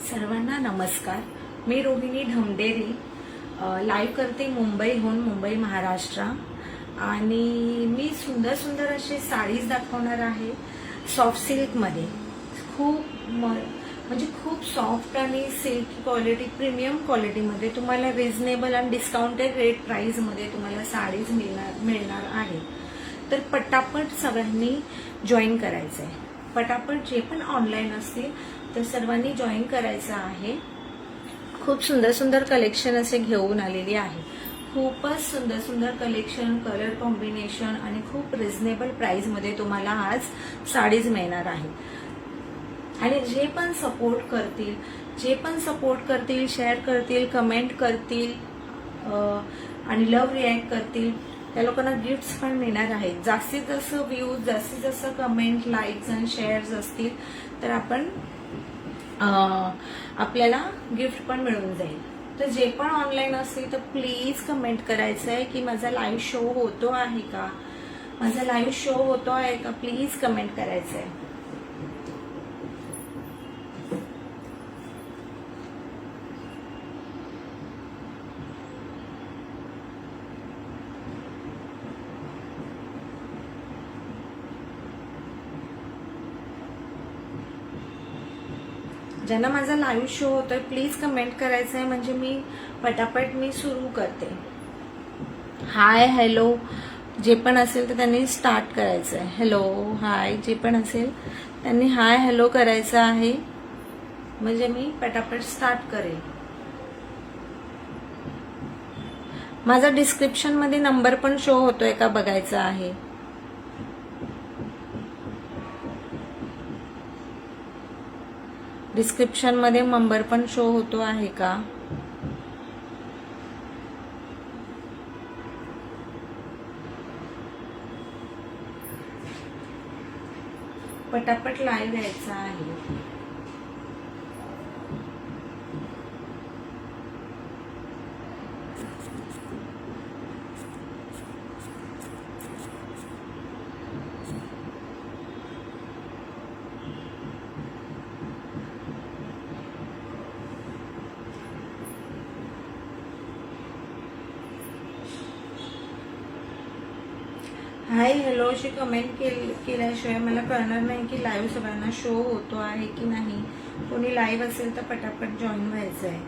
सर्वांना नमस्कार. मी रोहिणी ढमडेरी लाईव्ह करते मुंबईहून, मुंबई महाराष्ट्र. आणि मी सुंदर सुंदर असे साडीज दाखवणार आहे सॉफ्ट सिल्कमध्ये. म्हणजे खूप सॉफ्ट आणि सिल्की क्वालिटी, प्रीमियम क्वालिटीमध्ये तुम्हाला रिझनेबल आणि डिस्काउंटेड रेट प्राइसमध्ये तुम्हाला साडीज मिळणार आहे. तर पटापट सगळ्यांनी जॉईन करायचं आहे. पटापट जे पण ऑनलाईन असतील तर सर्वांनी जॉईन करायचं आहे. खूप सुंदर सुंदर कलेक्शन असे घेऊन आलेली आहे. खूपच सुंदर सुंदर कलेक्शन, कलर कॉम्बिनेशन आणि खूप रिझनेबल प्राइसमध्ये तुम्हाला आज साडीज मिळणार आहे. आणि जे पण सपोर्ट करतील, शेअर करतील, कमेंट करतील आणि लव्ह रिॲक्ट करतील, त्या लोकांना गिफ्ट्स पण मिळणार आहेत. जास्तीत जास्त व्ह्यूज, जास्तीत जास्त कमेंट, लाईक्स आणि शेअर्स असतील तर आपल्याला गिफ्ट पण मिळून जाईल. तर जे पण ऑनलाईन असतील तर प्लीज कमेंट करायचं आहे की माझा लाईव्ह शो होतो आहे का, प्लीज कमेंट करायचं आहे. ज्यांना माझा लाईव्ह शो होतोय प्लीज कमेंट करायचं आहे, म्हणजे मी पटापट सुरू करते. हाय, हॅलो जे पण असेल तर त्यांनी स्टार्ट करायचं आहे. हॅलो, हाय जे पण असेल त्यांनी हाय हॅलो करायचं आहे, म्हणजे मी पटापट स्टार्ट करेल. माझा डिस्क्रिप्शन मध्ये नंबर पण शो होतोय का बघायचा आहे. डिस्क्रिप्शन मध्ये नंबर पण शो होतो आहे का. पटापट लाईव्ह यायचा आहे. हाय हॅलो अशी कमेंट केल्याशिवाय मला कळणार नाही की लाईव्ह सगळ्यांना शो होतो आहे की नाही. कोणी लाईव्ह असेल तर पटापट जॉईन व्हायचं आहे.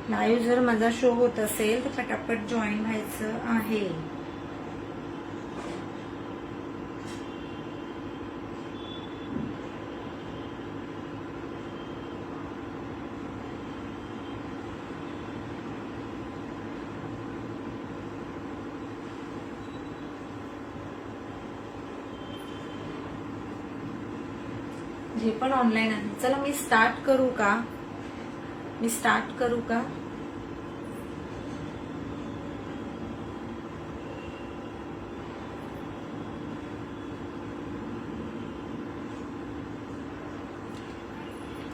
लाईव्ह जर माझा शो होत असेल तर पटापट जॉईन व्हायचं आहे. जे पण ऑनलाईन आहे, चला मी स्टार्ट करू का.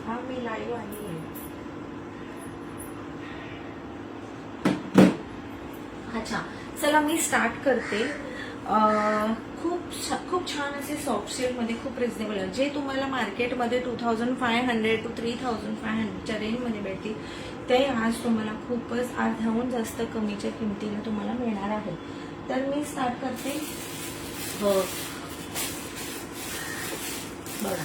हा मी लाईव्ह आहे. अच्छा, चला मी स्टार्ट करते. खूप छान असे सॉफ्ट सिल्क मध्ये खूप रिझनेबल आहे. जे तुम्हाला मार्केटमध्ये 2500 to 3500च्या रेंजमध्ये भेटतील ते आज तुम्हाला खूपच अर्ध्याहून जास्त कमीच्या किमतीला तुम्हाला मिळणार आहे. तर मी स्टार्ट करते. बघा,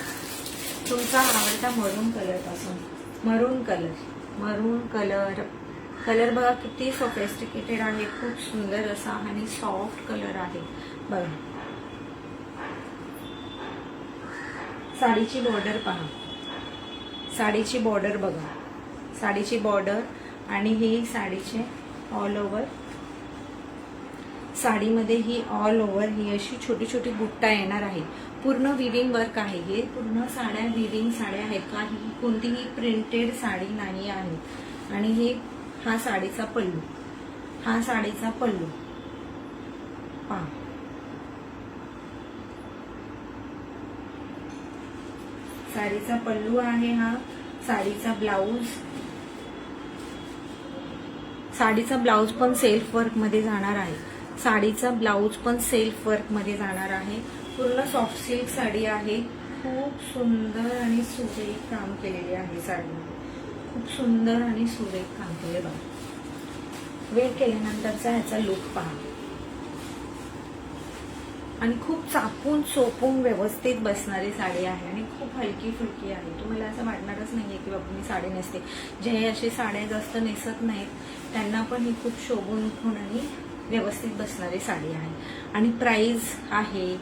तुमचा आवडता मरून कलर पासून. मरून कलर बघा किती सोफिस्टिकेटेड आहे. खूप सुंदर असा आणि सॉफ्ट कलर आहे. बघा, साडीची बॉर्डर पहा. साडीची बॉर्डर बघा. साडीची बॉर्डर आणि ही साडीचे ऑल ओव्हर. साडीमध्ये ही ऑल ओव्हर ही अशी छोटी छोटी बुट्टा येणार आहे. पूर्ण विविंग वर्क आहे. हे पूर्ण साड्या विविंग साड्या आहेत. काही कोणतीही प्रिंटेड साडी नाही आहे. आणि हे हा साडीचा पल्लू. पहा, साडीचा पल्लू आहे. हा साडीचा ब्लाऊज साडीचा ब्लाऊज पण सेल्फ वर्क मध्ये जाणार आहे. साडीचा ब्लाऊज पण सेल्फ वर्क मध्ये जाणार आहे. पूर्ण सॉफ्ट सिल्क साडी आहे. खूप सुंदर आणि सुरेख काम केलेले आहे साडीमध्ये. खूप सुंदर आणि सुरेख काम केले बघा. वेअर केल्यानंतरचा ह्याचा लुक पहा. आणि खूप चापून चोपून व्यवस्थित बसणारी साडी आहे आणि खूप हलकी फुलकी आहे. तुम्हाला असं वाटणारच नाहीये की बाबा मी साडी नेसते. जे अशी साड्या जास्त नेसत नाहीत त्यांना पण ही खूप शोभून उठून आणि व्यवस्थित बसणारी साडी आहे. आणि प्राइस आहे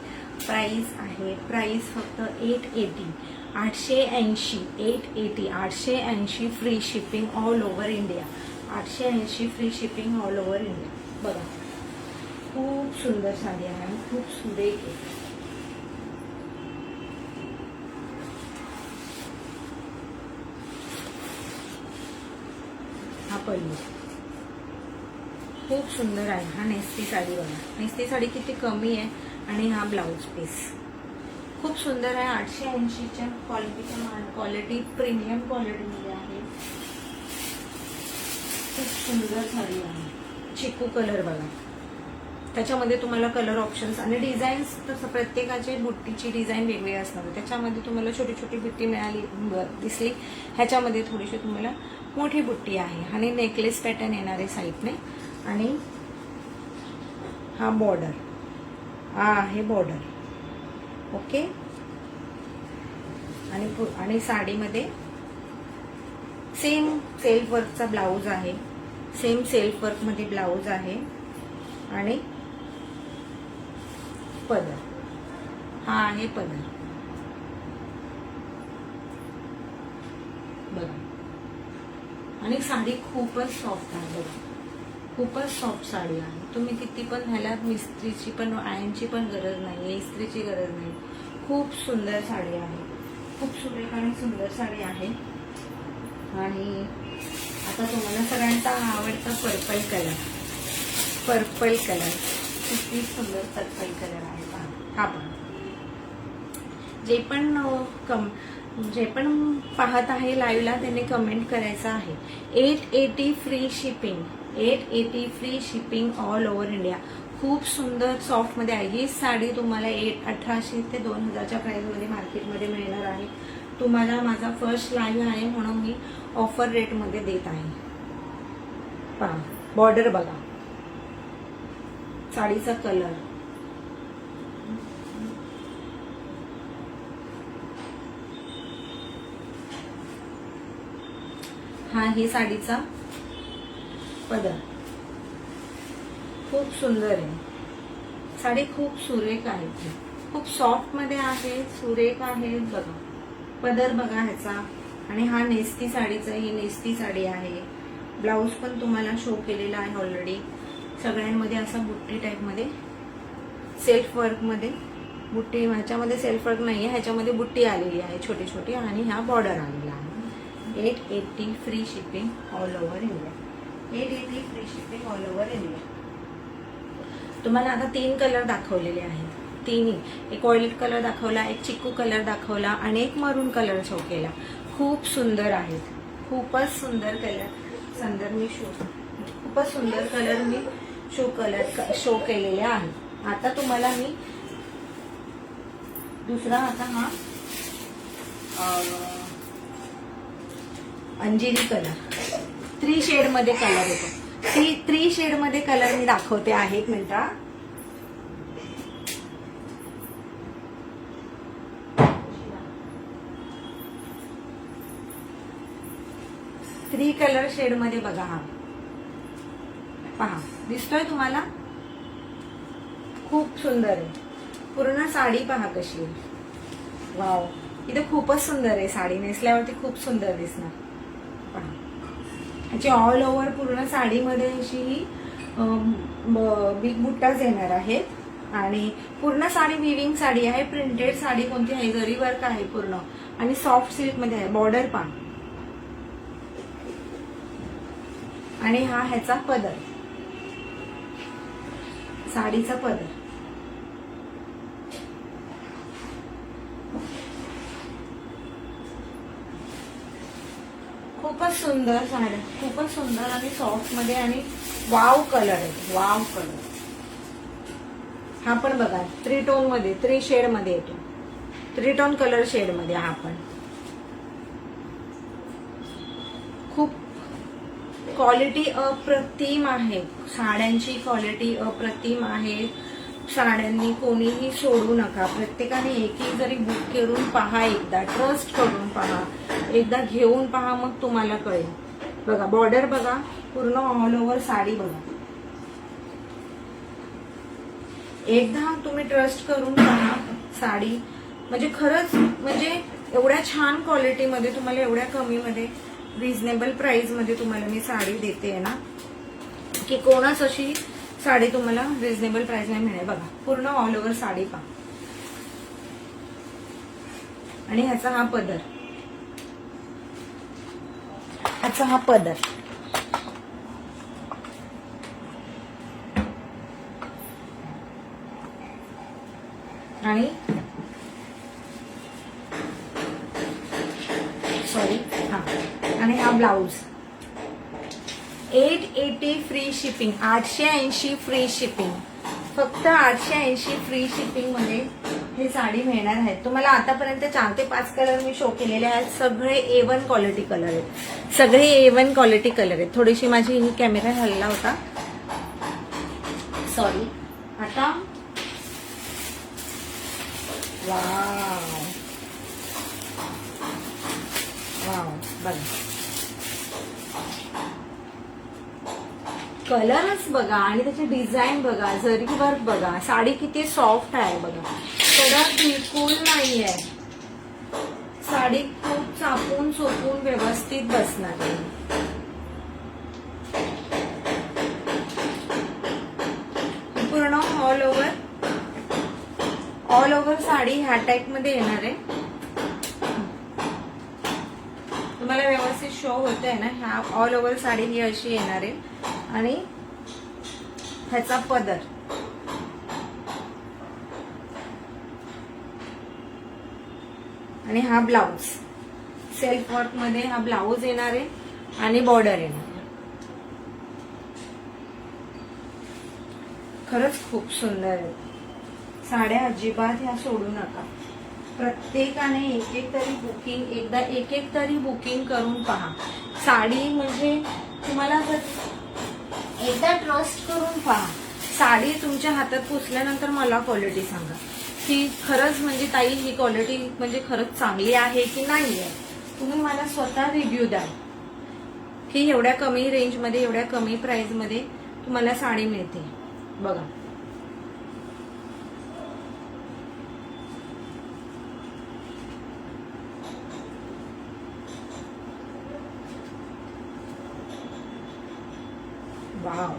फक्त 880 880 free shipping all over India. 880 free shipping all over India. बघा खूप सुंदर साडी आहे आणि खूप सुरेख आहे. हा पल्लू खूप सुंदर आहे. हा नेसती साडी बघा. नेसती साडी किती कमी आहे आणि हा ब्लाउज पीस खूप सुंदर आहे. 880च्या क्वालिटी प्रीमियम क्वालिटीमध्ये आहे. खूप सुंदर साडी आहे. चिकू कलर बघा. त्याच्यामध्ये तुम्हाला कलर ऑप्शन्स आणि डिझाईन्स तसं प्रत्येकाची बुट्टीची डिझाईन वेगळी असणार. त्याच्यामध्ये तुम्हाला छोटी छोटी बुट्टी मिळाली दिसली. ह्याच्यामध्ये थोडीशी तुम्हाला मोठी बुट्टी आहे आणि नेकलेस पॅटर्न येणारे साईडने. आणि हा बॉर्डर, हा आहे बॉर्डर. ओके. आणि साडीमध्ये सेम सेल्फ वर्कचा ब्लाऊज आहे. सेम सेल्फ वर्क मध्ये ब्लाऊज आहे. आणि पदर, हा आहे पदर बघा. आणि साडी खूपच सॉफ्ट आहे बघा. खूपच सॉफ्ट साडी आहे. तुम्ही किती पण ह्याला मिस्त्रीची पण आयनची पण गरज नाही, इस्त्रीची गरज नाही. खूप सुंदर साडी आहे. खूप सुरेख आणि सुंदर साडी आहे. आणि आता तुम्हाला सगळ्यांचा आवडता पर्पल कलर. किती सुंदर पर्पल कलर आहे पहा. हा पहा. जे पण पाहत आहे लाईव्हला त्यांनी कमेंट करायचं आहे. 880 free shipping. 880 free shipping all over India. खूप सुंदर सॉफ्ट मध्ये आहे ही साडी. तुम्हाला 1800 ते 2000च्या प्राइस मध्ये मार्केटमध्ये मिळणार आहे. तुम्हाला माझा फर्स्ट लाईव्ह आहे म्हणून मी ऑफर रेट मध्ये देत आहे. पहा बॉर्डर बघा. साडीचा कलर, हा ही साडीचा पदर. खूप सुंदर आहे साडी. खूप सुरेख आहे. खूप सॉफ्ट मध्ये आहे, सुरेख आहे बघा. पदर बघा ह्याचा. आणि हा नेस्ती साडीचा, ही नेस्ती साडी आहे. ब्लाऊज पण तुम्हाला शो केलेला आहे ऑलरेडी. सगळ्यांमध्ये असा बुट्टी टाईप मध्ये सेल्फ वर्क मध्ये बुट्टी. ह्याच्यामध्ये सेल्फ वर्क नाहीये, ह्याच्यामध्ये बुट्टी आलेली आहे छोटी छोटी. आणि हा बॉर्डर आलेला आहे. 880 free shipping all over India. 880 free shipping all over India. तुम्हाला आता 3 कलर दाखवलेले आहेत. तिन्ही, एक व्हाईट कलर दाखवला, एक चिकू कलर दाखवला आणि एक मरून कलर शो केला. खूप सुंदर आहेत. खूपच सुंदर कलर खूपच सुंदर कलर मी शो केलेले आहेत. आता तुम्हाला मी दुसरा, आता हा अंजिरी कलर 3 शेड मध्ये कलर येतो. 3 शेड मध्ये कलर मी दाखवते आहे. एक मिनिट. 3 कलर शेड मध्ये बघा. हा पहा, दिसतोय तुम्हाला? खूप सुंदर आहे. पूर्ण साडी पहा कशी आहे. वाव, इथे खूपच सुंदर आहे. साडी नेसल्यावरती खूप सुंदर दिसणार. पहा, याची ऑल ओव्हर पूर्ण साडीमध्ये अशी ही बिग बुट्टाच येणार आहे. आणि पूर्ण साडी विविंग साडी आहे. प्रिंटेड साडी कोणती आहे, जरी वर्क आहे पूर्ण. आणि सॉफ्ट सिल्क मध्ये आहे. बॉर्डर पहा. आणि हा ह्याचा पदर, साडीचा पदर. खूपच सुंदर साड्या, खूपच सुंदर आणि सॉफ्ट मध्ये आणि वाव कलर आहे, वाव कलर. हा पण बघा 3 टोन मध्ये, 3 शेड मध्ये येतो, 3 टोन कलर शेड मध्ये. हा पण खूप क्वालिटी अप्रतिम आहे, साड्यांची क्वालिटी अप्रतिम आहे. साड्यांनी कोणीही सोडू नका, प्रत्येकाने एक जरी बुक करून पहा, एकदा ट्रस्ट करून पहा, एकदा घेऊन पहा, मग तुम्हाला कळेल. बघा बॉर्डर बघा, पूर्ण ऑल ओव्हर साडी बघा. एकदा तुम्ही ट्रस्ट करून पहा साडी, म्हणजे खरंच म्हणजे एवढ्या छान क्वालिटीमध्ये तुम्हाला एवढ्या कमीमध्ये रिझनेबल प्राइस मध्ये तुम्हाला मी साडी देते ना, की कोणाच अशी साडी तुम्हाला रिझनेबल प्राइस नाही मिळेल. बघा पूर्ण ऑल ओव्हर साडी पहा, आणि ह्याचा हा पदर, ह्याचा हा पदर. आणि सॉरी हा, आणि हा blouse. 880 free shipping, 880 free shipping, फक्त 880 फ्री शिपिंग मध्ये हे साडी मिळणार आहे तुम्हाला. आतापर्यंत 4 ते 5 कलर मी शो केलेले आहेत, सगळे A1 क्वालिटी कलर आहेत, सगळे A1 क्वालिटी कलर आहेत. थोडीशी माझी ही कॅमेरा हलला होता, सॉरी. आता वाव वाव बघा, कलरच बघा आणि त्याची डिझाईन बघा, जरी वर्क बघा, साडी किती सॉफ्ट आहे बघा, कडक बिलकुल नाही आहे. साडी खूप चापून चोपून व्यवस्थित बसणार आहे. पूर्ण ऑल ओव्हर साडी ह्या टाईप मध्ये येणार आहे. तुम्हाला व्यवस्थित शो होत आहे ना, ह्या ऑल ओव्हर साडी ही अशी येणार आहे. आणि ह्याचा पदर, आणि हा ब्लाउज सेल्फ वर्क मध्ये हा ब्लाउज येणार आहे आणि बॉर्डर येणार आहे. खरंच खूप सुंदर आहे साड्या, अजिबात ह्या सोडू नका. प्रत्येकाने एक तरी बुकिंग, एकदा एक तरी बुकिंग करून पहा. साडी म्हणजे तुम्हाला एकदा ट्रस्ट करून पहा. साडी तुमच्या हातात पोचल्यानंतर मला क्वालिटी सांगा की खरंच म्हणजे ताई ही क्वालिटी म्हणजे खरंच चांगली आहे की नाही आहे. तुम्ही मला स्वतः रिव्ह्यू द्या की एवढ्या कमी रेंजमध्ये, एवढ्या कमी प्राइसमध्ये तुम्हाला साडी मिळते. बघा वाव,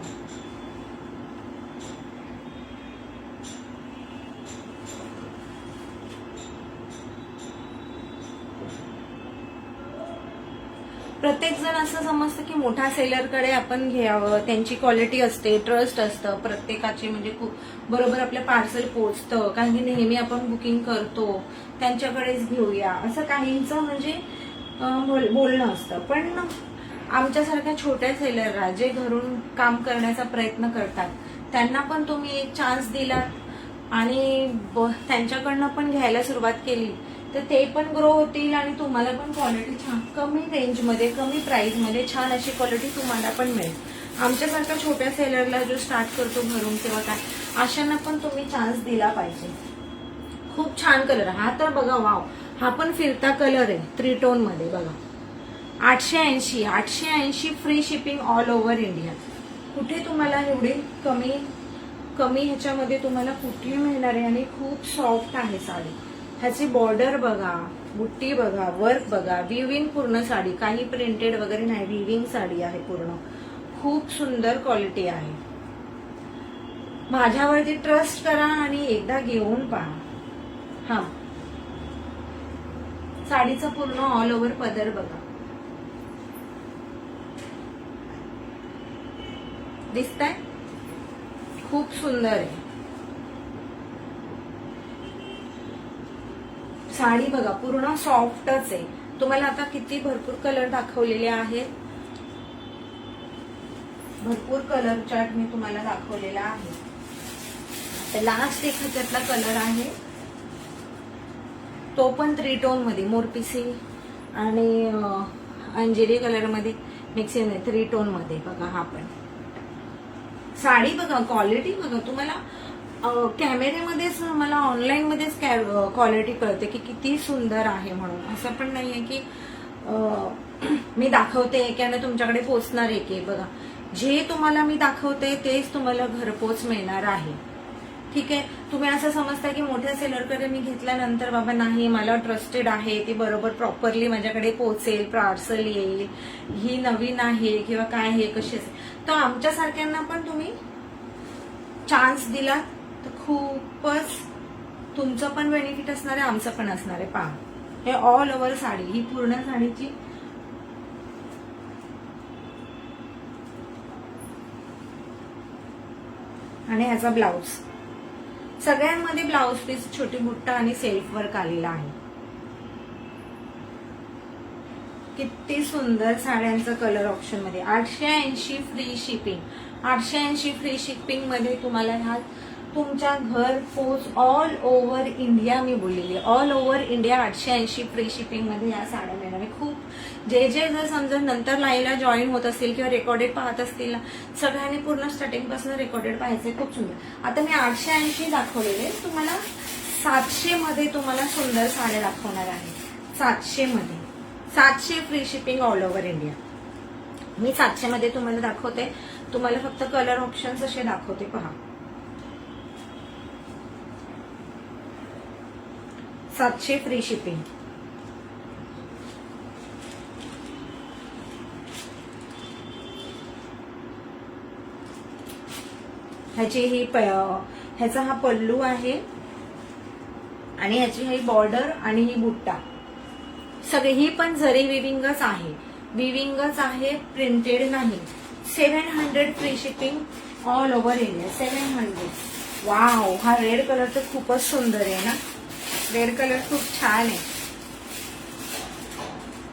प्रत्येक जण असं समजतं की मोठ्या सेलरकडे आपण घ्यावं, त्यांची क्वालिटी असते, ट्रस्ट असतं प्रत्येकाचे, म्हणजे खूप बरोबर आपलं पार्सल पोहोचतं, कारण की नेहमी आपण बुकिंग करतो त्यांच्याकडेच घेऊया असं काहींचं म्हणजे बोलणं असतं. पण आमच्यासारख्या छोट्या सेलरला जे घरून काम करण्याचा प्रयत्न करतात त्यांना पण तुम्ही एक चान्स दिला आणि त्यांच्याकडनं पण घ्यायला सुरुवात केली तर ते पण ग्रो होतील आणि तुम्हाला पण क्वालिटी छान कमी रेंजमध्ये, कमी प्राइसमध्ये छान अशी क्वालिटी तुम्हाला पण मिळेल. आमच्यासारख्या छोट्या सेलरला जो स्टार्ट करतो घरून किंवा काय, अशांना पण तुम्ही चान्स दिला पाहिजे. खूप छान कलर. हा तर बघा वाव, हा पण फिरता कलर आहे 3 टोन मध्ये बघा. 880 free shipping all over India. कुठे तुम्हाला एवढी कमी ह्याच्यामध्ये तुम्हाला कुठे मिळणार आहे. आणि खूप सॉफ्ट आहे साडी. ह्याची बॉर्डर बघा, बुट्टी बघा, वर्क बघा, विविंग पूर्ण साडी, काही प्रिंटेड वगैरे नाही, विविंग साडी आहे पूर्ण. खूप सुंदर क्वालिटी आहे. माझ्यावरती ट्रस्ट करा आणि एकदा घेऊन पहा. हा साडीचा पूर्ण ऑल ओव्हर पदर बघा, दिसतंय, खूप सुंदर आहे. साडी बघा पूर्ण सॉफ्टच आहे. तुम्हाला आता किती भरपूर कलर दाखवलेले आहेत, भरपूर कलर चार्ट मी तुम्हाला दाखवलेला आहे. तर लास्ट एक ह्याच्यातला कलर आहे, तो पण 3 टोन मध्ये मोरपिसी आणि अंजेरी कलर मध्ये मिक्सिंग आहे, 3 टोन मध्ये. बघा हा पण साडी बघा, क्वालिटी बघा. तुम्हाला कॅमेरेमध्येच, मला ऑनलाईन मध्येच क्वालिटी कळते की किती सुंदर आहे म्हणून. असं पण नाहीये की मी दाखवते की आणि तुमच्याकडे पोहोचणार आहे की. बघा, जे तुम्हाला मी दाखवते तेच तुम्हाला घरपोच मिळणार आहे. ठीक आहे. तुम्ही असं समजता की मोठ्या सेलरकडे मी घेतल्यानंतर बाबा नाही, मला ट्रस्टेड आहे, ती बरोबर प्रॉपरली माझ्याकडे पोहोचेल, पार्सल येईल, ही नवीन आहे किंवा काय आहे कशी असेल. तर आमच्यासारख्यांना पण तुम्ही चान्स दिला तर खूपच तुमचं पण बेनिफिट असणार आहे, आमचं पण असणार आहे. पहा, हे ऑल ओव्हर साडी, ही पूर्ण साडीची आणि ह्याचा ब्लाउज. सगळ्यांमध्ये ब्लाउज पीस, छोटी बुट्टा आणि सेल्फ वर्क आलेला आहे. किती सुंदर साड्यांचं कलर ऑप्शन मध्ये. 880 फ्री शिपिंग. 880 फ्री शिपिंग मध्ये तुम्हाला ह्या तुमच्या घर पोच ऑल ओव्हर इंडिया, मी बोललेली all over India 880 free shipping मध्ये या साड्या मिळणार. खूप जे जर समजा नंतर लाईव्हला जॉईन होत असतील किंवा रेकॉर्डेड पाहत असतील ना, सगळ्यांनी पूर्ण स्टार्टिंग पासून रेकॉर्डेड पाहायचे. खूप सुंदर. आता मी 880 दाखवलेले, तुम्हाला 700 मध्ये तुम्हाला सुंदर साड्या दाखवणार आहे. 700 मध्ये, 700 free shipping all over India. मी 700 मध्ये तुम्हाला दाखवते. तुम्हाला फक्त कलर ऑप्शन्स असे दाखवते. पहा, 700 फ्री शिपिंग. ह्याचा हा पल्लू आहे आणि ह्याची ही बॉर्डर आणि ही बुट्टा, सगळी ही पण जरी विविंगच आहे, विविंगच आहे, प्रिंटेड नाही. 700 free shipping all over India. 700. Wow, हा रेड कलर तर खूपच सुंदर आहे ना. रेड कलर खूप छान आहे.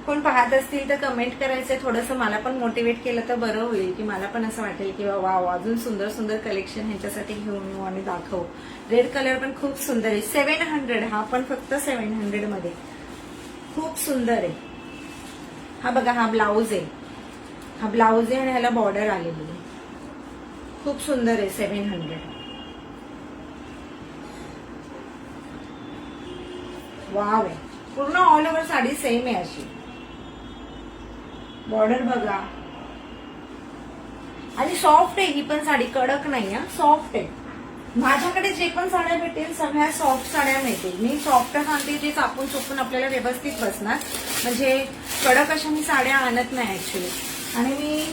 कोण पाहत असतील तर कमेंट करायचंय. थोडंसं मला पण मोटिवेट केलं तर बरं होईल, की मला पण असं वाटेल की वाव, अजून सुंदर सुंदर कलेक्शन ह्यांच्यासाठी घेऊन येऊ आणि दाखवू. रेड कलर पण खूप सुंदर आहे. 700. हा पण फक्त 700 मध्ये खूप सुंदर आहे. हा बघा, हा ब्लाऊज आहे, हा ब्लाऊज आहे आणि ह्याला बॉर्डर आलेली आहे. खूप सुंदर आहे. 700. वाव आहे. पूर्ण ऑल ओव्हर साडी सेम आहे अशी. बॉर्डर बघा आणि सॉफ्ट आहे. ही पण साडी कडक नाही, सॉफ्ट आहे. माझ्याकडे जे पण साड्या भेटेल सगळ्या सॉफ्ट साड्या मिळतील. मी सॉफ्ट आणते, जे चापून चोपून आपल्याला व्यवस्थित बसणार. म्हणजे कडक अशा मी साड्या आणत नाही ऍक्च्युली. आणि मी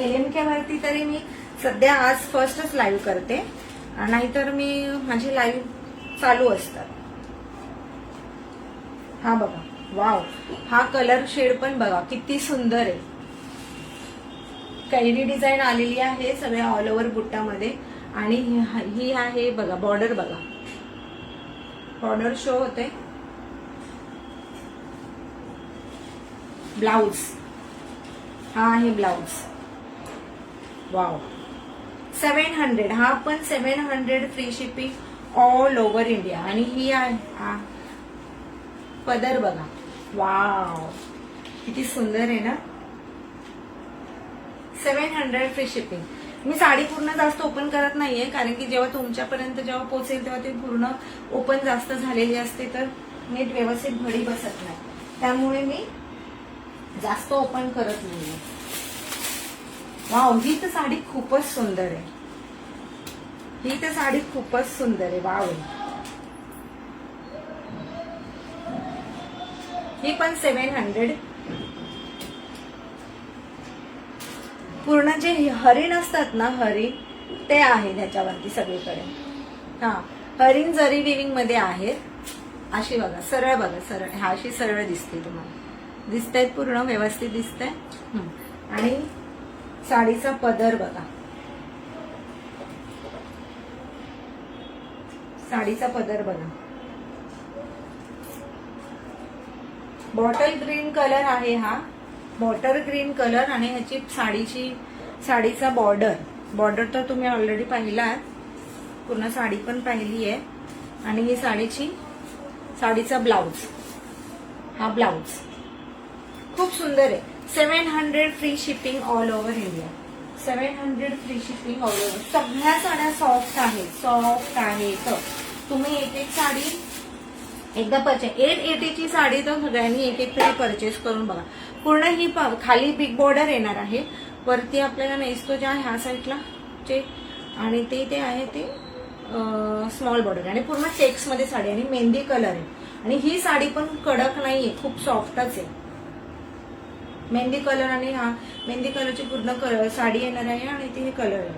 LMK वरती तरी मी सध्या आज फर्स्टच लाईव्ह करते, नाहीतर मी माझी लाईव्ह चालू असतात. हा बघा, वाव, हा कलर शेड पण बघा किती सुंदर आहे. कैरी डिझाईन आलेली आहे सगळ्या ऑल ओव्हर बुट्टामध्ये. आणि ही आहे बघा, बॉर्डर बघा, बॉर्डर शो होते. ब्लाउज, हा आहे ब्लाउज. वाव, 700. हा पण 700 free shipping all over India. आणि ही आहे पदर बघा. वाव, किती सुंदर आहे ना. 700 फ्री शिपिंग. मी साडी पूर्ण जास्त ओपन करत नाहीये, कारण की जेव्हा तुमच्यापर्यंत जेव्हा पोहोचेल तेव्हा ती पूर्ण ओपन जास्त झालेली असते, तर नीट व्यवस्थित घडी बसत नाही. त्यामुळे मी जास्त ओपन करत नाहीये. वाव, ही तर साडी खूपच सुंदर आहे. ही तर साडी खूपच सुंदर आहे. वाव, ही पण 700. पूर्ण जे हरिण असतात ना, हरिण ते आहे त्याच्यावरती सगळीकडे. हा, हरिण जरी विविंग मध्ये आहेत. अशी बघा, सरळ बघा, सरळ, हा अशी सरळ दिसते तुम्हाला. दिसतायत, पूर्ण व्यवस्थित दिसतंय. आणि साडीचा पदर बघा, साडीचा पदर बघा. बॉटल ग्रीन कलर आहे हा, बॉटल ग्रीन कलर. आणि ह्याची साडीचा बॉर्डर तर तुम्ही ऑलरेडी पाहिला, पूर्ण साडी पण पाहिली आहे. आणि ही साडीचा ब्लाउज, हा ब्लाउज खूप सुंदर आहे. 700 free shipping all over India. 700 free shipping all over. सगळ्या साड्या सॉफ्ट आहेत. तुम्ही एक साडी एकदा 880ची साडी तर सगळ्यांनी एक तरी परचेस करून बघा. पूर्ण ही खाली बिग बॉर्डर येणार आहे, वरती आपल्याला नेसतो ज्या ह्या साईडला आणि ते आहे ते स्मॉल बॉर्डर. आणि पूर्ण चेक्स मध्ये साडी आणि मेहंदी कलर आहे. आणि ही साडी पण कडक नाहीये, खूप सॉफ्टच आहे. मेहंदी कलर आणि हा मेहंदी कलरची पूर्ण साडी येणार आहे. आणि ते हे कलर आहे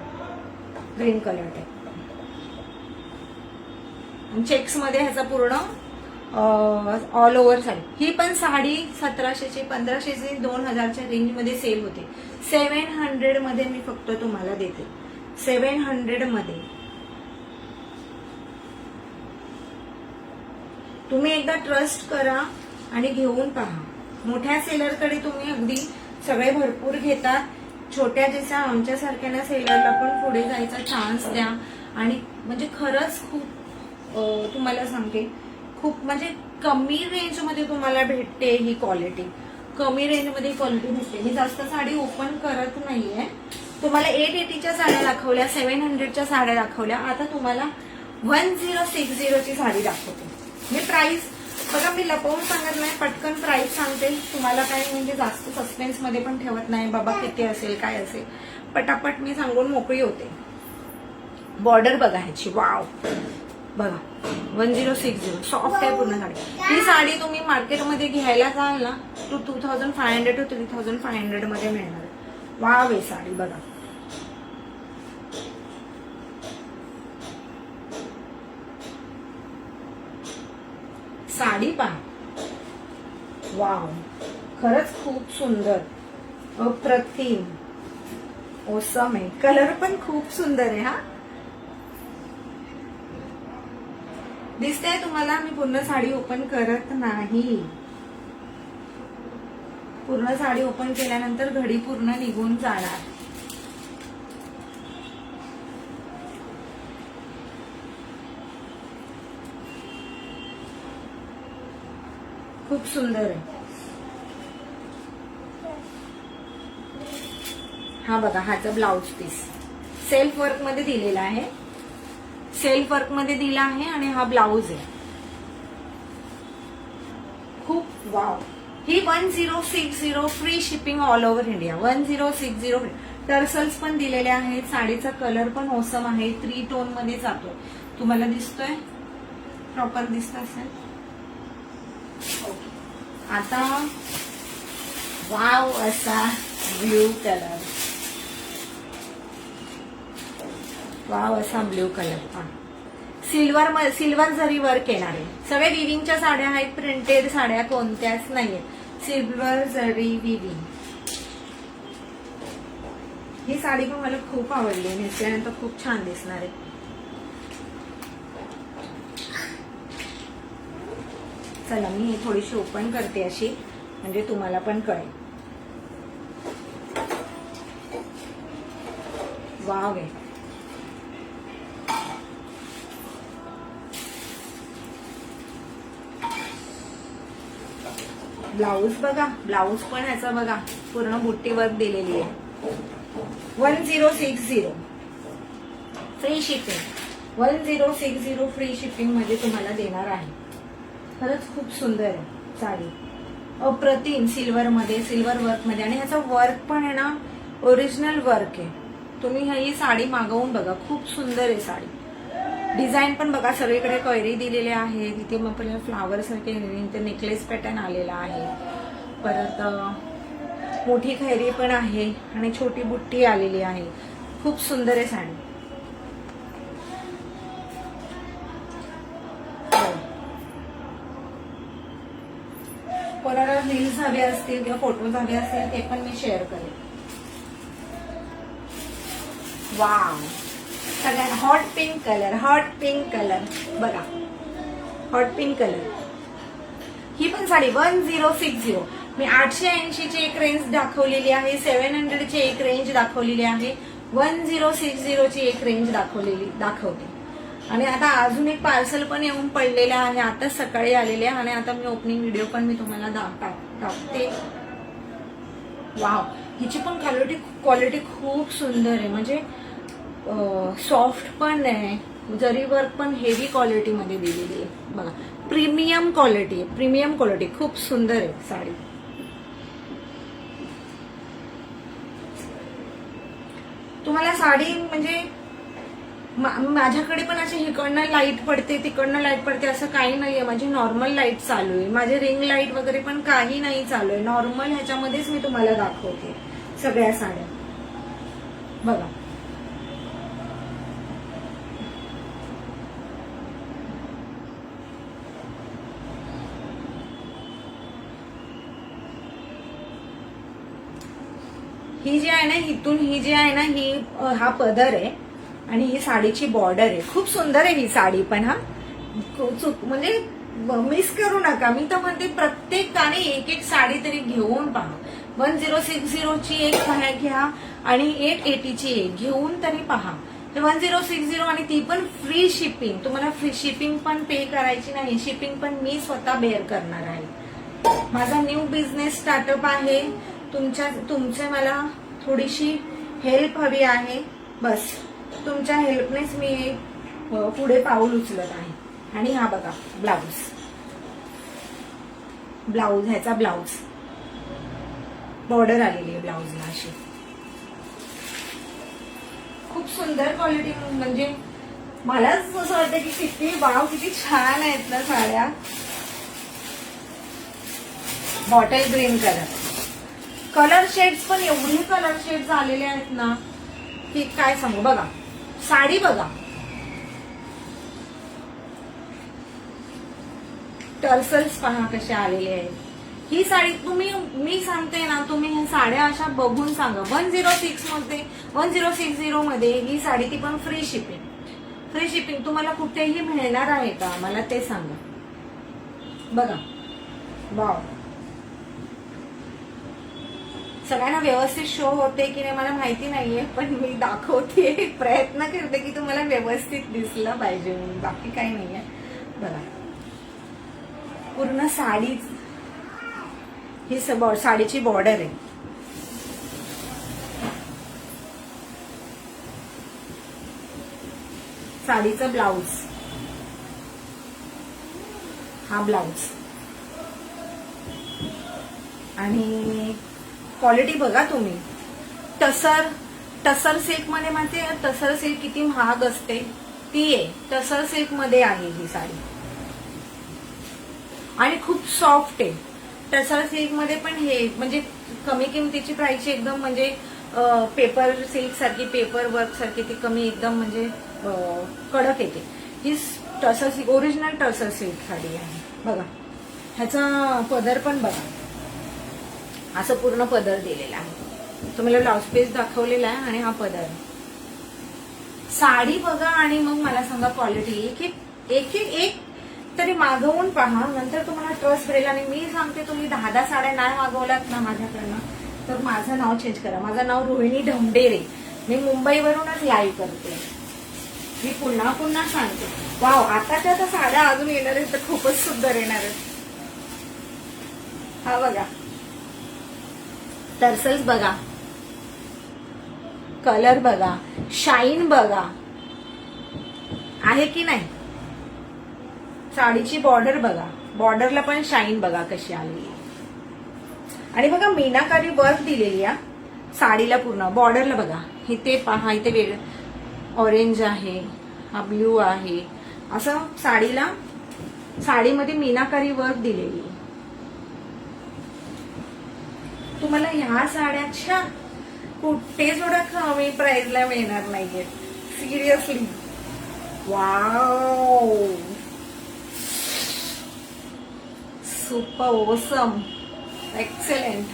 ग्रीन कलर आहे. चेक्स मध्ये ह्याचा पूर्ण ऑल ओव्हर साडी. ही पण साडी 1700ची 1500ची 2000च्या रेंज मध्ये सेल होते. 700 मध्ये मी फक्त तुम्हाला देते. 700 मध्ये तुम्ही एकदा ट्रस्ट करा आणि घेऊन पहा. मोठ्या सेलरकडे तुम्ही अगदी सगळे भरपूर घेतात, छोट्या जशा आमच्यासारख्या सेलरला पण पुढे जायचा चान्स द्या. आणि म्हणजे खरंच खूप तुम्हाला सांगते, खूप म्हणजे कमी रेंज मध्ये तुम्हाला भेटते ही क्वालिटी. कमी रेंज मध्ये क्वालिटी भेटते. मी जास्त साडी ओपन करत नाहीये. तुम्हाला 880च्या साड्या दाखवल्या, 700च्या साड्या दाखवल्या. आता तुम्हाला 1060ची साडी दाखवते. मी प्राइस बघा, मी लपवून सांगत नाही, पटकन प्राइस सांगते तुम्हाला. काही म्हणजे जास्त सस्पेन्स मध्ये पण ठेवत नाही बाबा किती असेल काय असेल, पटापट मी सांगून मोकळी होते. बॉर्डर बघा ह्याची, वाव बघा 1060 सॉफ्ट आहे पूर्ण साडी. ही साडी तुम्ही मार्केटमध्ये घ्यायला जाल ना 2500 to 3500 मध्ये मिळणार. वाव आहे साडी बघा. साडी पहा, वाव खरंच खूप सुंदर, अप्रतिम, ओसम आहे. कलर पण खूप सुंदर आहे. हा दिसते तुम्हाला. मी पूर्ण साडी ओपन करत नाही. पूर्ण साडी ओपन केल्यानंतर घडी पूर्ण निघून जाणार. खूप सुंदर आहे. हा बघा, हाचा ब्लाउज पीस सेल्फ वर्क मध्ये दिलेला आहे. सेल्फ वर्क मध्ये दिला आहे. आणि हा ब्लाउज आहे. खूप वाव. ही 1060 free shipping all over India. 1060 टर्सल्स पण दिलेले आहेत. साडीचा कलर पण ओसम आहे. 3 टोन मध्ये जातो. तुम्हाला दिसतोय, प्रॉपर दिसत असेल. आता वाव असा ब्ल्यू कलर, वाव असा ब्ल्यू कलर. सिल्वर जरी वर्क येणार आहे. सगळे विविंगच्या साड्या आहेत. प्रिंटेड साड्या कोणत्याच नाहीयेत. सिल्वर जरी विविंग. ही साडी पण मला खूप आवडली. नेसल्यानंतर खूप छान दिसणार आहे. चला मी ही थोडीशी ओपन करते अशी, म्हणजे तुम्हाला पण कळेल. वाव आहे. ब्लाऊज बघा, ब्लाऊज पण ह्याचा बघा पूर्ण बुट्टी वर्क दिलेली आहे. 1060 फ्री शिपिंग. 1060 फ्री शिपिंग मध्ये तुम्हाला देणार आहे. खरंच खूप सुंदर आहे साडी, अप्रतिम. सिल्वर मध्ये, सिल्वर वर्क मध्ये. आणि ह्याचा वर्क पण आहे ना ओरिजिनल वर्क आहे. तुम्ही ही साडी मागवून बघा, खूप सुंदर आहे साडी. डिझाईन पण बघा, सगळीकडे कैरी दिलेले आहे. तिथे मग आपल्याला फ्लावर सारखे नेकलेस पॅटर्न आलेला आहे. परत मोठी खैरी पण आहे आणि छोटी बुट्टी आलेली आहे. खूप सुंदर आहे साडी. कोणाला रील्स हवे असतील किंवा फोटोज हवे असतील ते पण मी शेअर करेन. वाव, सगळ्या hot pink colour, hot pink colour बघा, हॉट पिंक कलर. ही पण साडी 1060. मी 880 ची एक रेंज दाखवलेली आहे, 700 ची एक रेंज दाखवलेली आहे, 1060 ची एक रेंज दाखवते. आणि आता अजून एक पार्सल पण येऊन पडलेलं आहे, आता सकाळी आलेले आहे आणि आता मी ओपनिंग व्हिडिओ पण मी तुम्हाला टाकते. वाव, हिची पण क्वालिटी खूप सुंदर आहे, म्हणजे सॉफ्ट पण आहे, जरी वर्क पण हेवी क्वालिटी मध्ये दिलेली आहे. बघा, प्रीमियम क्वालिटी खूप सुंदर आहे साडी. तुम्हाला साडी म्हणजे माझ्याकडे पण अशी इकडनं लाईट पडते तिकडनं लाईट पडते असं काही नाहीये, माझी नॉर्मल लाईट चालू आहे, माझे रिंग लाईट वगैरे पण काही नाही चालू आहे, नॉर्मल ह्याच्यामध्येच मी तुम्हाला दाखवते सगळ्या साड्या. बघा, ही जी आहे ना, इथून ही जी आहे ना, ही हा पदर आहे आणि ही साडीची बॉर्डर आहे. खूप सुंदर आहे ही साडी पण. हा म्हणजे मिस करू नका. मी तर म्हणते प्रत्येकाने एक एक साडी तरी घेऊन पहा. 1060 ची एक घ्या आणि 880 ची एक घेऊन तरी पहा. 1060 आणि ती पण फ्री शिपिंग. तुम्हाला फ्री शिपिंग पण पे करायची नाही, शिपिंग पण मी स्वतः बेअर करणार आहे. माझा न्यू बिझनेस स्टार्टअप आहे. तुमचे मला थोडीशी हेल्प हवी आहे. बस तुमच्या हेल्पनेच मी पुढे पाऊल उचलत आहे. आणि हा बघा ब्लाऊज ह्याचा ब्लाऊज बॉर्डर आलेली आहे ब्लाऊजला अशी. खूप सुंदर क्वालिटी. म्हणजे मलाच असं वाटतं की किती छान आहेत ना साड्या. बॉटल ग्रीन कलर शेड्स पण एवढे कलर शेड्स आलेले आहेत ना की काय सांगू. बघा साडी बघा, टर्सल्स पहा कसे आलेले आहेत. ही साडी मी सांगते ना, तुम्ही ह्या साड्या अशा बघून सांगा. 1060 मध्ये ही साडी, ती पण फ्री शिपिंग तुम्हाला कुठेही मिळणार आहे का मला ते सांगा. बघा वाव, सगळ्यांना व्यवस्थित शो होते की नाही मला माहिती नाहीये, पण मी दाखवते, प्रयत्न करते की तुम्हाला व्यवस्थित दिसलं पाहिजे म्हणून, बाकी काही नाहीये. बघा पूर्ण साडी, ही साडीची बॉर्डर आहे. साडीचा ब्लाऊज, हा ब्लाऊज. आणि क्वालिटी बघा तुम्ही. टसर सिल्क मध्ये माहिती आहे टसर सिल्क किती महाग असते, ती आहे टसर सिल्क मध्ये आहे ही साडी. आणि खूप सॉफ्ट आहे. टसर सिल्क मध्ये पण हे म्हणजे कमी किमतीची प्राइस एकदम, म्हणजे पेपर सिल्क सारखी, पेपर वर्क सारखी ती कमी एकदम म्हणजे कडक येते. ही टसर सिल्क, ओरिजिनल टसर सिल्क साडी आहे. बघा ह्याचा पदर पण बघा, असं पूर्ण पदर दिलेला आहे. तुम्हाला ब्लाउज पीस दाखवलेला आहे आणि हा पदर. साडी बघा आणि मग मला सांगा क्वालिटी. एक तरी मागवून पहा, नंतर तुम्हाला ट्रस्ट राहील. आणि मी सांगते, तुम्ही 10 साड्या नाही मागवल्यात ना माझ्याकडनं तर माझं नाव चेंज करा. माझं नाव रोहिणी ढमडेरे. मी मुंबईवरूनच लाईव्ह करते. मी पुन्हा सांगते. वाव, आताच्या आता साड्या अजून येणार आहेत तर खूपच सुंदर येणार आहेत. हा बघा टर्सल्स बघा, कलर बघा, शाईन बघा आहे की नाही. साडीची बॉर्डर बघा, बॉर्डरला पण शाईन बघा कशी आलेली. आणि बघा मीनाकारी वर्क दिलेली आहे साडीला पूर्ण. बॉर्डरला बघा, इथे पहा, इथे वेगळं ऑरेंज आहे, हा ब्ल्यू आहे, असं साडीमध्ये मीनाकारी वर्क दिलेली. तुम्हाला ह्या साड्याच्या कुठे थोडा कमी प्राइसला मिळणार नाहीये, seriously. Wow, super awesome, excellent.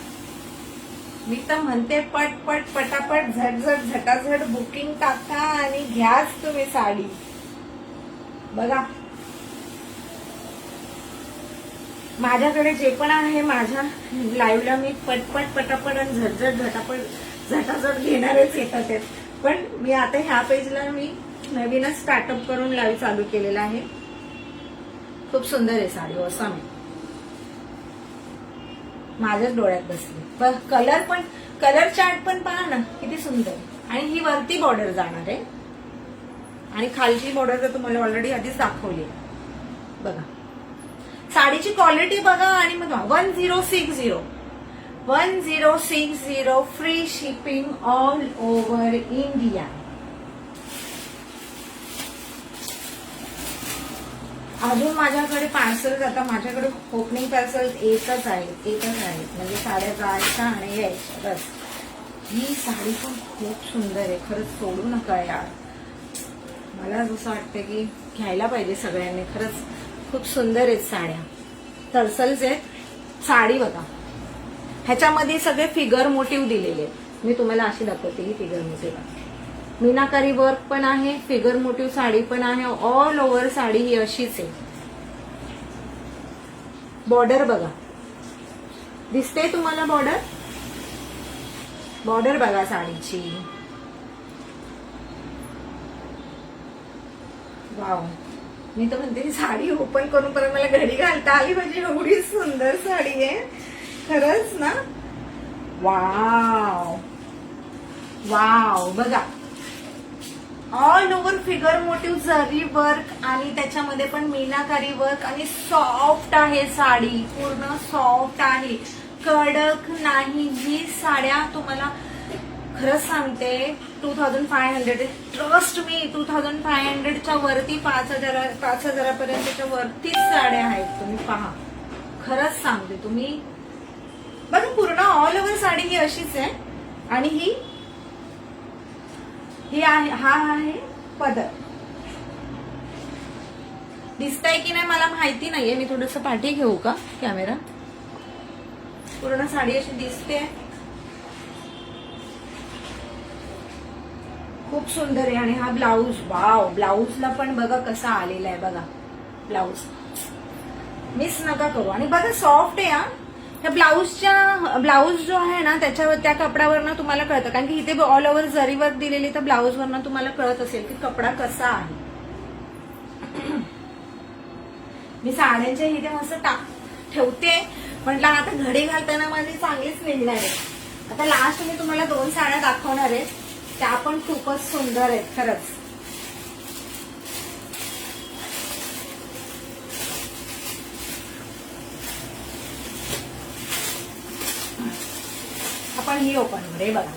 मी तर म्हणते पटपट पटापट झटझट झटाझट बुकिंग टाका आणि घ्याच तुम्ही साडी. बघा माझ्याकडे जे पण आहे माझ्या लाईव्हला मी पटपट पटापट आणि झटझट झटाझट घेणारेच येतात आहेत. पण मी आता ह्या पेजला मी नवीनच स्टार्टअप करून लाईव्ह चालू केलेला आहे. खूप सुंदर आहे साडी, असं मी माझ्याच डोळ्यात बसली. कलर चार्ट पण पहा ना किती सुंदर. आणि ही वरती बॉर्डर जाणार आहे आणि खालची बॉर्डर तर तुम्हाला ऑलरेडी आधीच दाखवली बघा. साडीची क्वालिटी बघा आणि मग 1060 free shipping all over India. अजून माझ्याकडे पार्सल, आता माझ्याकडे ओपनिंग पार्सल एकच आहेत म्हणजे साड्या जायच्या आणि यायच्या बस. ही साडी पण खूप सुंदर आहे, खरंच सोडू नका यार. मला असं वाटतं की घ्यायला पाहिजे सगळ्यांनी, खरंच खूप सुंदर आहेत साड्या, टर्सल्स आहेत. साडी बघा, ह्याच्यामध्ये सगळे फिगर मोटिव्ह दिलेले आहेत. मी तुम्हाला अशी दाखवते ही फिगर मोटिव्ह, मीनाकारी वर्क पण आहे, फिगर मोटिव्ह साडी पण आहे. ऑल ओव्हर साडी ही अशीच आहे. बॉर्डर बघा, दिसते तुम्हाला बॉर्डर बघा साडीची. वाव, मी तर म्हणते साडी ओपन करून परत मला घडी घालता आली म्हणजे एवढी सुंदर साडी आहे खरंच ना. वाव वाव बघा, ऑल ओव्हर फिगर मोटिव्ह जरी वर्क आणि त्याच्यामध्ये पण मीनाकारी वर्क आणि सॉफ्ट आहे साडी, पूर्ण सॉफ्ट आहे, कडक नाही. ही साड्या तुम्हाला खरंच सांगते 2500, ट्रस्ट मी 2500च्या वरती 5000पर्यंतच्या वरतीच साड्या आहेत. तुम्ही पहा, खरंच सांगते. तुम्ही बघा पूर्ण ऑल ओव्हर साडी ही अशीच आहे आणि ही आहे, हा आहे पदर. दिसतंय की नाही मला माहिती नाहीये, मी थोडस पाठी घेऊ का कॅमेरा. पूर्ण साडी अशी दिसते, खूप सुंदर आहे. आणि हा ब्लाऊज, वाव, ब्लाऊजला पण बघा कसा आलेला आहे बघा. ब्लाऊज मिस नका करू. आणि बघा सॉफ्ट आहे हा. त्या ब्लाऊज जो आहे ना त्याच्यावर, त्या कपड्यावरनं तुम्हाला कळतं, कारण की इथे ऑल ओव्हर जरी वर्क दिलेली, तर ब्लाऊजवरनं तुम्हाला कळत असेल की कपडा कसा आहे. मी साड्यांच्या इथे मस्त ठेवते, म्हटलं आता घडी घालताना माझी चांगलीच निघणार आहे. आता लास्ट मी तुम्हाला 2 साड्या दाखवणार आहे, त्या पण खूपच सुंदर आहेत खरंच. आपण ही ओपन करू. बघा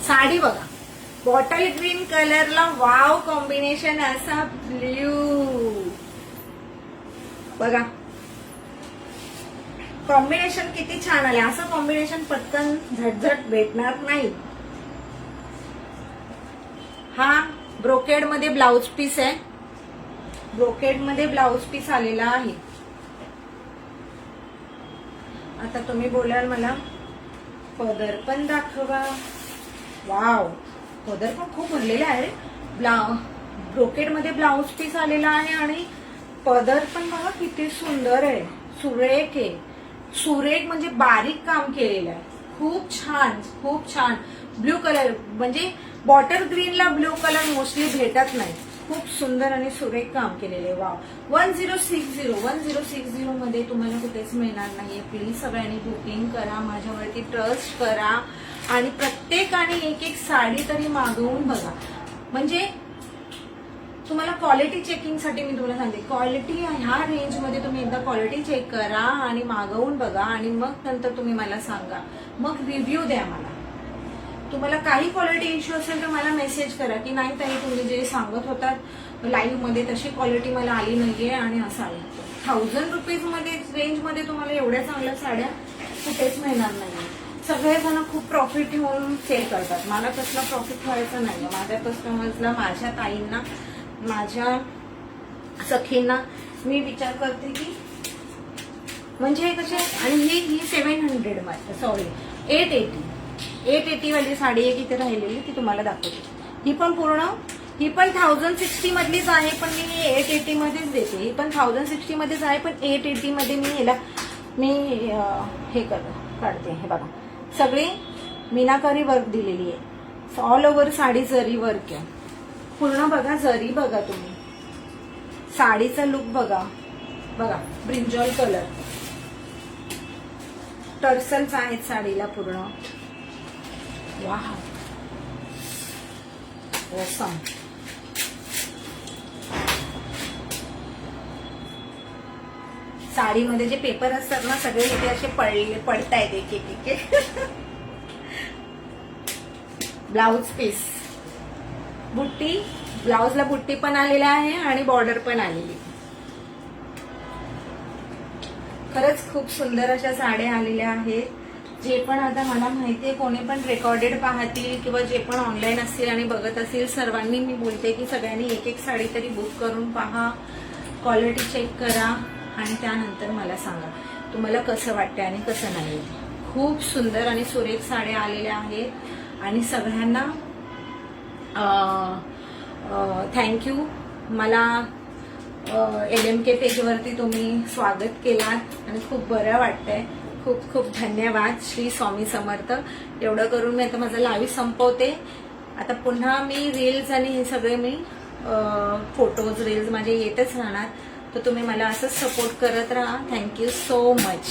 साडी बघा, बॉटल ग्रीन कलरला वाव कॉम्बिनेशन, असा ब्ल्यू बघा, कॉम्बिनेशन किती छान आले. असं कॉम्बिनेशन पटकन झटझट भेटणार नाही. हा ब्रोकेड मध्ये ब्लाउज पीस आहे, ब्रोकेड मध्ये ब्लाउज पीस आलेला आहे. आता तुम्ही बोलाल मला पदर पण दाखवा. वाव, पदर पण खूप भरलेला आहे. ब्रोकेड मध्ये ब्लाउज पीस आलेला आहे आणि पदर पण बघा किती सुंदर आहे, सुरेख आहे. सुरेख म्हणजे बारीक काम केलेलं आहे, खूप छान खूप छान. ब्ल्यू कलर म्हणजे बॉटल ग्रीनला ब्ल्यू कलर मोस्टली भेटत नाही. खूप सुंदर आणि सुरेख काम केलेले. वाव, 1060 मध्ये तुम्हाला कुठेच मिळणार नाहीये. प्लीज सगळ्यांनी बुकिंग करा, माझ्यावरती ट्रस्ट करा आणि प्रत्येकाने एक साडी तरी मागवून बघा. म्हणजे तुम्हाला क्वालिटी चेकिंगसाठी मी तुम्हाला सांगते, क्वालिटी ह्या रेंजमध्ये तुम्ही एकदा क्वालिटी चेक करा आणि मागवून बघा आणि मग नंतर तुम्ही मला सांगा, मग रिव्ह्यू द्या मला. तुम्हाला काही क्वालिटी इश्यू असेल तर मला मेसेज करा की नाही ताई, तुम्ही जे सांगत होतात लाईव्ह मध्ये तशी क्वालिटी मला आली नाहीये आणि असं आहे. 1000 रुपीजमध्ये रेंजमध्ये तुम्हाला एवढ्या चांगल्या साड्या कुठेच मिळणार नाही. सगळेजण खूप प्रॉफिट घेऊन सेल करतात, मला कसला प्रॉफिट व्हायचं नाही. माझ्या कस्टमर्सला, माझ्या ताईंना, माझ्या सखींना मी विचार करते की म्हणजे कसे. आणि ही 700 सॉरी 880 वाली साडी आहे की ते राहिलेली ती तुम्हाला दाखवते. ही पण पूर्ण ही पण 1060 मधलीच आहे, पण मी 880 मध्येच देते. ही पण 1060 मध्येच आहे, पण 880 मध्ये मी हे काढते. हे बघा, सगळी मीनाकारी वर्क दिलेली आहे. ऑल ओव्हर साडी जरी वर्क आहे पूर्ण. बघा जरी, बघा तुम्ही साडीचा लुक बघा. बघा ब्रिंजॉल कलर, टर्सल्स आहेत साडीला पूर्ण. वाह, ऑसम. साडीमध्ये जे पेपर असतात ना सगळे इथे असे पडतायत एक एक एक. ब्लाउज पीस, बुट्टी, ब्लाउजला बुट्टी पण आलेली आहे आणि बॉर्डर पण आलेली. खरंच खूप सुंदर अशा साड्या आलेल्या आहेत. जे पण आता मला माहितीये कोणी पण रेकॉर्डेड पाहतील किंवा जे पण ऑनलाईन असतील आणि बघत असतील, सर्वांनी मी बोलते की सगळ्यांनी एक एक साडी तरी बुक करून पहा, क्वालिटी चेक करा आणि त्यानंतर मला सांगा तुम्हाला कसं वाटतंय आणि कसं नाही. खूप सुंदर आणि सुरेख साड्या आलेल्या आहेत आणि सगळ्यांना थँक्यू. मला LMK पेजवरती तुम्ही स्वागत केलात आणि खूप बरं वाटतंय. खूप खूप धन्यवाद. श्री स्वामी समर्थ. एवढं करून मी आता माझं लाईव्ह संपवते. आता पुन्हा मी रील्स आणि हे सगळे मी फोटोज रील्स माझे येतच राहणार, तर तुम्ही मला असंच सपोर्ट करत राहा. Thank you so much.